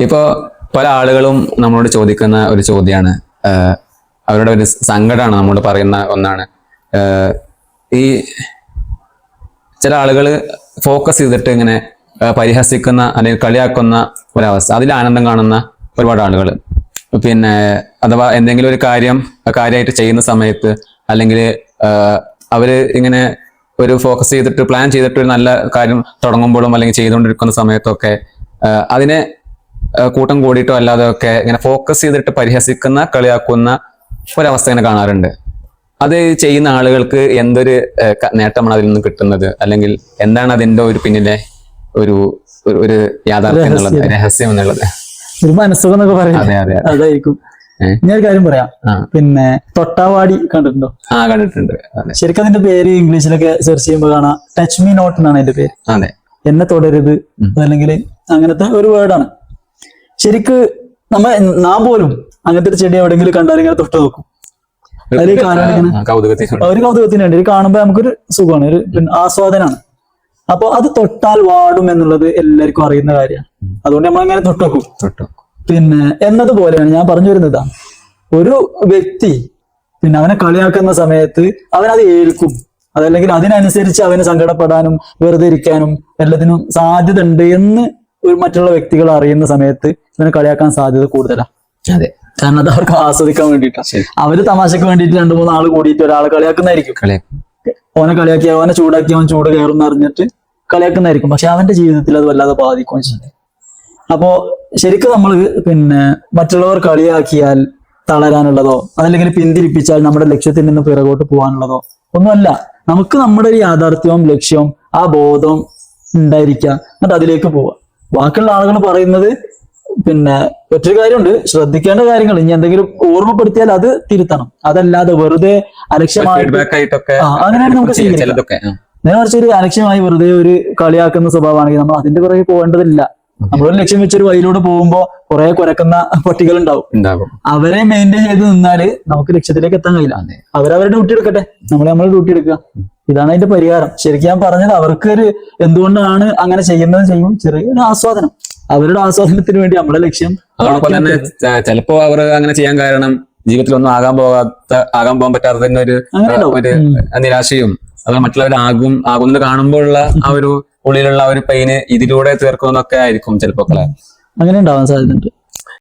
ഇപ്പോ പല ആളുകളും നമ്മളോട് ചോദിക്കുന്ന ഒരു ചോദ്യമാണ്, അവരുടെ ഒരു സങ്കടമാണ് നമ്മോട് പറയുന്ന ഒന്നാണ്. ഈ ചില ആളുകൾ ഫോക്കസ് ചെയ്തിട്ട് ഇങ്ങനെ പരിഹസിക്കുന്ന അല്ലെങ്കിൽ കളിയാക്കുന്ന ഒരവസ്ഥ, അതിൽ ആനന്ദം കാണുന്ന ഒരുപാട് ആളുകൾ. പിന്നെ അഥവാ എന്തെങ്കിലും ഒരു കാര്യമായിട്ട് ചെയ്യുന്ന സമയത്ത്, അല്ലെങ്കിൽ അവര് ഇങ്ങനെ ഒരു ഫോക്കസ് ചെയ്തിട്ട് പ്ലാൻ ചെയ്തിട്ട് ഒരു നല്ല കാര്യം തുടങ്ങുമ്പോഴും അല്ലെങ്കിൽ ചെയ്തുകൊണ്ടിരിക്കുന്ന സമയത്തൊക്കെ അതിനെ കൂട്ടം കൂടിയിട്ടോ അല്ലാതെ ഒക്കെ ഇങ്ങനെ ഫോക്കസ് ചെയ്തിട്ട് പരിഹസിക്കുന്ന കളിയാക്കുന്ന ഒരവസ്ഥ ഇങ്ങനെ കാണാറുണ്ട്. അത് ചെയ്യുന്ന ആളുകൾക്ക് എന്തൊരു നേട്ടമാണ് അതിൽ നിന്ന് കിട്ടുന്നത്, അല്ലെങ്കിൽ എന്താണ് അതിന്റെ ഒരു പിന്നിലെ ഒരു ഒരു യാഥാർത്ഥ്യം എന്നുള്ളത്, രഹസ്യം എന്നുള്ളത്? ഒരു മനസ്സുഖം എന്നൊക്കെ പറയാം. അതെ അതെ, അതായിരിക്കും. ഞാനൊരു കാര്യം പറയാം. പിന്നെ തൊട്ടാവാടി കണ്ടിട്ടുണ്ടോ? കണ്ടിട്ടുണ്ട്. ശരിക്കും അതിന്റെ പേര് ഇംഗ്ലീഷിലൊക്കെ സെർച്ച് ചെയ്യുമ്പോൾ കാണാം, ടച്ച് മീ നോട്ട് എന്നാണ് അതിന്റെ പേര്. അതെ, എന്നെ തുടരുത്, അല്ലെങ്കിൽ അങ്ങനത്തെ ഒരു വേർഡാണ്. ശരിക്ക് നാം പോലും അങ്ങനത്തെ ഒരു ചെടി എവിടെയെങ്കിലും കണ്ടാൽ ഇങ്ങനെ തൊട്ട് നോക്കും. അതിൽ ഒരു കൗതുകത്തിന് വേണ്ടി കാണുമ്പോ നമുക്കൊരു സുഖമാണ്, ഒരു ആസ്വാദനാണ്. അപ്പൊ അത് തൊട്ടാൽ വാടും എന്നുള്ളത് എല്ലാവർക്കും അറിയുന്ന കാര്യമാണ്. അതുകൊണ്ട് നമ്മൾ അങ്ങനെ തൊട്ടുവെക്കും. പിന്നെ എന്നതുപോലെയാണ് ഞാൻ പറഞ്ഞു വരുന്നത്, ഒരു വ്യക്തി പിന്നെ അവനെ കളിയാക്കുന്ന സമയത്ത് അവനത് ഏൽക്കും. അതല്ലെങ്കിൽ അതിനനുസരിച്ച് അവന് സങ്കടപ്പെടാനും വെറുതെ ഇരിക്കാനും എല്ലാത്തിനും സാധ്യത ഉണ്ട് എന്ന് മറ്റുള്ള വ്യക്തികൾ അറിയുന്ന സമയത്ത് ഇവനെ കളിയാക്കാൻ സാധ്യത കൂടുതലാണ്. അതെ, കാരണം അത് അവർക്ക് ആസ്വദിക്കാൻ വേണ്ടിയിട്ടാണ്. അവര് തമാശക്ക് വേണ്ടിയിട്ട് 2-3 ആള് കൂടിയിട്ട് ഒരാളെ കളിയാക്കുന്നതായിരിക്കും. ഓനെ കളിയാക്കി അവനെ ചൂടാക്കി അവൻ ചൂട് കയറുന്ന അറിഞ്ഞിട്ട് കളിയാക്കുന്നതായിരിക്കും. പക്ഷെ അവന്റെ ജീവിതത്തിൽ അത് വല്ലാതെ ബാധിക്കുകയും ചെയ്യും. അപ്പോ ശരിക്കും നമ്മൾ പിന്നെ മറ്റുള്ളവർ കളിയാക്കിയാൽ തളരാനുള്ളതോ അതല്ലെങ്കിൽ പിന്തിരിപ്പിച്ചാൽ നമ്മുടെ ലക്ഷ്യത്തിൽ നിന്ന് പിറകോട്ട് പോകാനുള്ളതോ ഒന്നുമല്ല. നമുക്ക് നമ്മുടെ ഒരു യാഥാർത്ഥ്യവും ലക്ഷ്യവും ആ ബോധവും ഉണ്ടായിരിക്കുക, എന്നിട്ട് അതിലേക്ക് പോവുക. ബാക്കിയുള്ള ആളുകൾ പറയുന്നത് പിന്നെ ഒറ്റൊരു കാര്യമുണ്ട്, ശ്രദ്ധിക്കേണ്ട കാര്യങ്ങൾ ഇനി എന്തെങ്കിലും ഓർമ്മപ്പെടുത്തിയാൽ അത് തിരുത്തണം. അതല്ലാതെ വെറുതെ അലക്ഷ്യമായിട്ട് അങ്ങനെയാണ് നമുക്ക് സ്വീകരിക്കാം. നേരെ മറിച്ച് ഒരു അലക്ഷ്യമായി വെറുതെ ഒരു കളിയാക്കുന്ന സ്വഭാവമാണെങ്കിൽ നമ്മൾ അതിന്റെ പുറകെ പോകേണ്ടതില്ല. നമ്മളൊരു ലക്ഷ്യം വെച്ചൊരു വഴിയിലൂടെ പോകുമ്പോൾ കുറെ കുരക്കുന്ന പട്ടികൾ ഉണ്ടാവും. അവരെ മെയിൻറ്റെയിൻ ചെയ്ത് നിന്നാല് നമുക്ക് ലക്ഷ്യത്തിലേക്ക് എത്താൻ കഴിയില്ല. അവരവരുടെ ഡ്യൂട്ടി എടുക്കട്ടെ, നമ്മളെ ഡ്യൂട്ടി എടുക്കുക. ഇതാണ് അതിന്റെ പരിഹാരം. ശരിക്കും ഞാൻ പറഞ്ഞത്, അവർക്ക് ഒരു എന്തുകൊണ്ടാണ് അങ്ങനെ ചെയ്യുന്നത് ചെയ്യും, ചെറിയൊരു ആസ്വാദനം, അവരുടെ ആസ്വാദനത്തിന് വേണ്ടി നമ്മുടെ ലക്ഷ്യം. അതോടൊപ്പം തന്നെ ചിലപ്പോ അവർ അങ്ങനെ ചെയ്യാൻ കാരണം ജീവിതത്തിലൊന്നും ആകാൻ പോകാൻ പറ്റാത്ത തന്നെ ഒരു നിരാശയും, അത് മറ്റുള്ളവരാകുന്നത് കാണുമ്പോഴുള്ള ആ ഒരു ഉള്ളിലുള്ള ഒരു പെയിന് ഇതിലൂടെ തീർക്കുന്നൊക്കെ ആയിരിക്കും ചിലപ്പോ. അങ്ങനെ ഉണ്ടാവാൻ സാധ്യതയുണ്ട്.